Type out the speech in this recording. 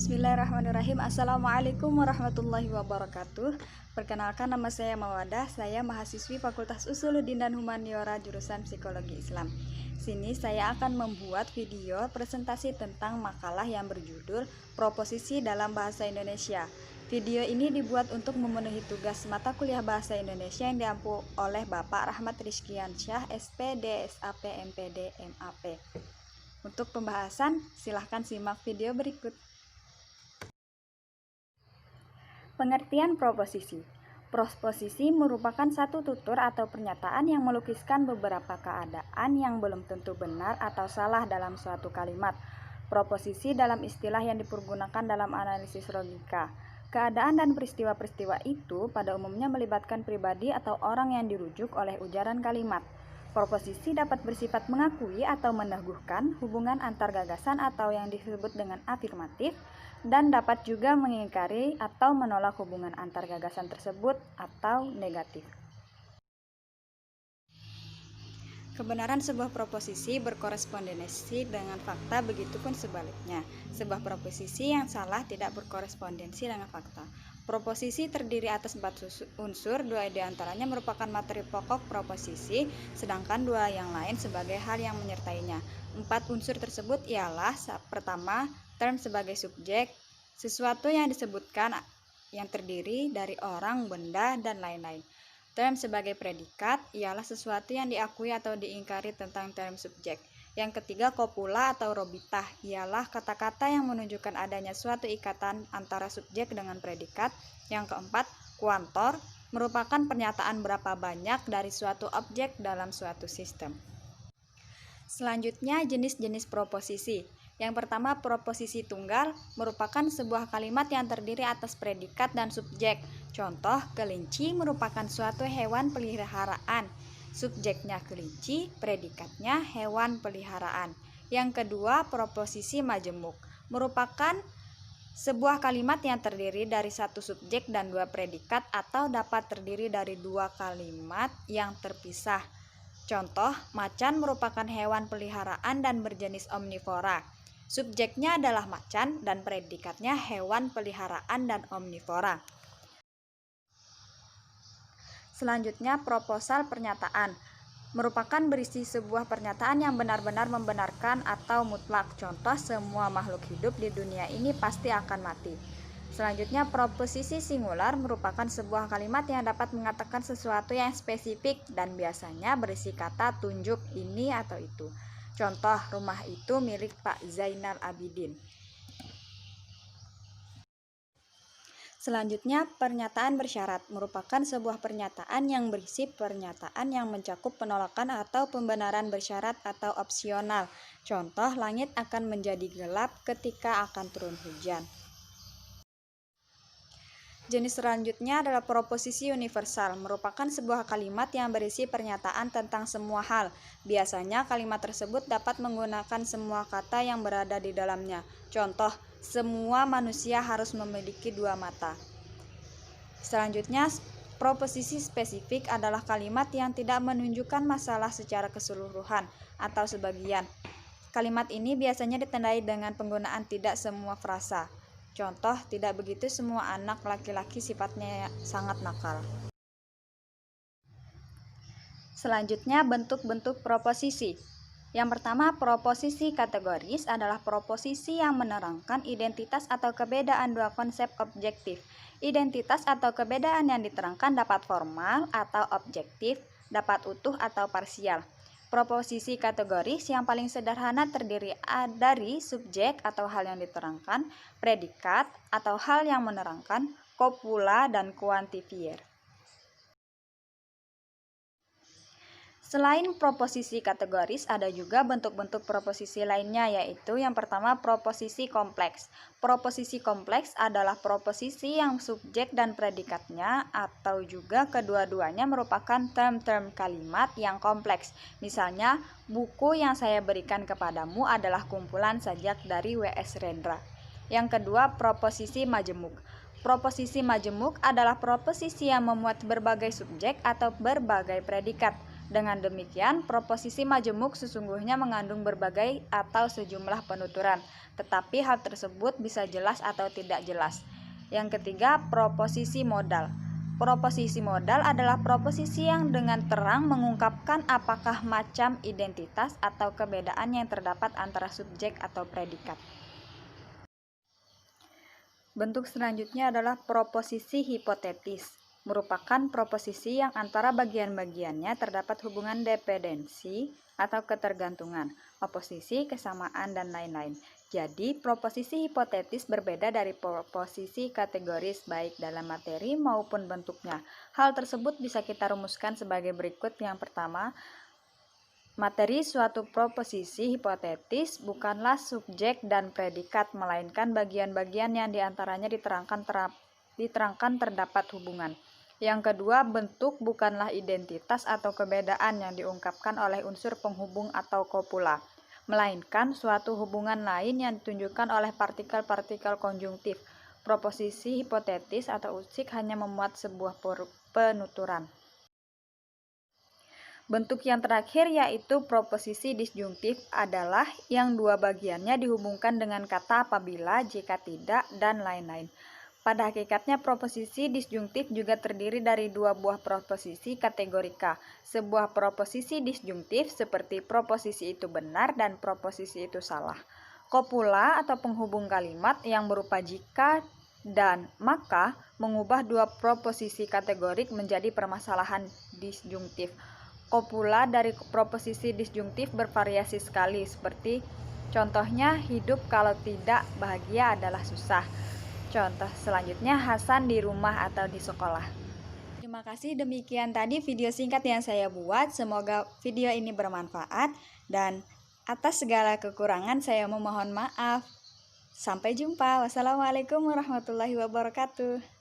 Bismillahirrahmanirrahim. Assalamualaikum warahmatullahi wabarakatuh. Perkenalkan, nama saya Mawadah. Saya mahasiswi Fakultas Usuluddin dan Humaniora jurusan Psikologi Islam. Sini saya akan membuat video presentasi tentang makalah yang berjudul Proposisi dalam Bahasa Indonesia. Video ini dibuat untuk memenuhi tugas mata kuliah Bahasa Indonesia yang diampu oleh Bapak Rahmat Rizkiansyah, SPD, SAP, MPD, MAP. Untuk pembahasan, silahkan simak video berikut. Pengertian proposisi. Proposisi merupakan satu tutur atau pernyataan yang melukiskan beberapa keadaan yang belum tentu benar atau salah dalam suatu kalimat. Proposisi dalam istilah yang dipergunakan dalam analisis logika. Keadaan dan peristiwa-peristiwa itu pada umumnya melibatkan pribadi atau orang yang dirujuk oleh ujaran kalimat. Proposisi dapat bersifat mengakui atau meneguhkan hubungan antar gagasan atau yang disebut dengan afirmatif, dan dapat juga mengingkari atau menolak hubungan antar gagasan tersebut atau negatif. Kebenaran sebuah proposisi berkorespondensi dengan fakta, begitupun sebaliknya. Sebuah proposisi yang salah tidak berkorespondensi dengan fakta. Proposisi terdiri atas 4 unsur, 2 diantaranya merupakan materi pokok proposisi, sedangkan 2 yang lain sebagai hal yang menyertainya. 4 unsur tersebut ialah: pertama, term sebagai subjek, sesuatu yang disebutkan yang terdiri dari orang, benda, dan lain-lain. Term sebagai predikat ialah sesuatu yang diakui atau diingkari tentang term subjek. Yang ketiga, kopula atau robitah ialah kata-kata yang menunjukkan adanya suatu ikatan antara subjek dengan predikat. Yang keempat, kuantor merupakan pernyataan berapa banyak dari suatu objek dalam suatu sistem. Selanjutnya, jenis-jenis proposisi. Yang pertama, proposisi tunggal merupakan sebuah kalimat yang terdiri atas predikat dan subjek. Contoh, kelinci merupakan suatu hewan peliharaan. Subjeknya kelinci, predikatnya hewan peliharaan. Yang kedua, proposisi majemuk merupakan sebuah kalimat yang terdiri dari 1 subjek dan 2 predikat, atau dapat terdiri dari 2 kalimat yang terpisah. Contoh, macan merupakan hewan peliharaan dan berjenis omnivora. Subjeknya adalah macan dan predikatnya hewan peliharaan dan omnivora. Selanjutnya, proposal pernyataan merupakan berisi sebuah pernyataan yang benar-benar membenarkan atau mutlak. Contoh, semua makhluk hidup di dunia ini pasti akan mati. Selanjutnya, proposisi singular merupakan sebuah kalimat yang dapat mengatakan sesuatu yang spesifik dan biasanya berisi kata tunjuk ini atau itu. Contoh, rumah itu milik Pak Zainal Abidin. Selanjutnya, pernyataan bersyarat merupakan sebuah pernyataan yang berisi pernyataan yang mencakup penolakan atau pembenaran bersyarat atau opsional. Contoh, langit akan menjadi gelap ketika akan turun hujan. Jenis selanjutnya adalah proposisi universal, merupakan sebuah kalimat yang berisi pernyataan tentang semua hal. Biasanya kalimat tersebut dapat menggunakan semua kata yang berada di dalamnya. Contoh, semua manusia harus memiliki 2 mata. Selanjutnya, proposisi spesifik adalah kalimat yang tidak menunjukkan masalah secara keseluruhan atau sebagian. Kalimat ini biasanya ditandai dengan penggunaan tidak semua frasa. Contoh, tidak begitu semua anak laki-laki sifatnya sangat nakal. Selanjutnya, bentuk-bentuk proposisi. Yang pertama, proposisi kategoris adalah proposisi yang menerangkan identitas atau keberadaan 2 konsep objektif. Identitas atau keberadaan yang diterangkan dapat formal atau objektif, dapat utuh atau parsial. Proposisi kategoris yang paling sederhana terdiri dari subjek atau hal yang diterangkan, predikat atau hal yang menerangkan, kopula, dan kuantifier. Selain proposisi kategoris, ada juga bentuk-bentuk proposisi lainnya, yaitu yang pertama, proposisi kompleks. Proposisi kompleks adalah proposisi yang subjek dan predikatnya atau juga kedua-duanya merupakan term-term kalimat yang kompleks. Misalnya, buku yang saya berikan kepadamu adalah kumpulan sajak dari W.S. Rendra. Yang kedua, proposisi majemuk. Proposisi majemuk adalah proposisi yang memuat berbagai subjek atau berbagai predikat. Dengan demikian, proposisi majemuk sesungguhnya mengandung berbagai atau sejumlah penuturan, tetapi hal tersebut bisa jelas atau tidak jelas. Yang ketiga, proposisi modal. Proposisi modal adalah proposisi yang dengan terang mengungkapkan apakah macam, identitas, atau kebedaan yang terdapat antara subjek atau predikat. Bentuk selanjutnya adalah proposisi hipotetis. Merupakan proposisi yang antara bagian-bagiannya terdapat hubungan dependensi atau ketergantungan, oposisi, kesamaan, dan lain-lain. Jadi, proposisi hipotetis berbeda dari proposisi kategoris baik dalam materi maupun bentuknya. Hal tersebut bisa kita rumuskan sebagai berikut. Yang pertama, materi suatu proposisi hipotetis bukanlah subjek dan predikat, melainkan bagian-bagian yang diantaranya diterangkan terdapat hubungan. Yang kedua, bentuk bukanlah identitas atau kebedaan yang diungkapkan oleh unsur penghubung atau kopula, melainkan suatu hubungan lain yang ditunjukkan oleh partikel-partikel konjungtif. Proposisi hipotetis atau usik hanya memuat sebuah penuturan. Bentuk yang terakhir yaitu proposisi disjungtif adalah yang dua bagiannya dihubungkan dengan kata apabila, jika tidak, dan lain-lain. Pada hakikatnya proposisi disjungtif juga terdiri dari dua buah proposisi kategorika. Sebuah proposisi disjungtif seperti proposisi itu benar dan proposisi itu salah. Kopula atau penghubung kalimat yang berupa jika dan maka mengubah dua proposisi kategorik menjadi permasalahan disjungtif. Kopula dari proposisi disjungtif bervariasi sekali, seperti contohnya hidup kalau tidak bahagia adalah susah. Contoh selanjutnya, Hasan di rumah atau di sekolah. Terima kasih, demikian tadi video singkat yang saya buat. Semoga video ini bermanfaat dan atas segala kekurangan saya memohon maaf. Sampai jumpa. Wassalamualaikum warahmatullahi wabarakatuh.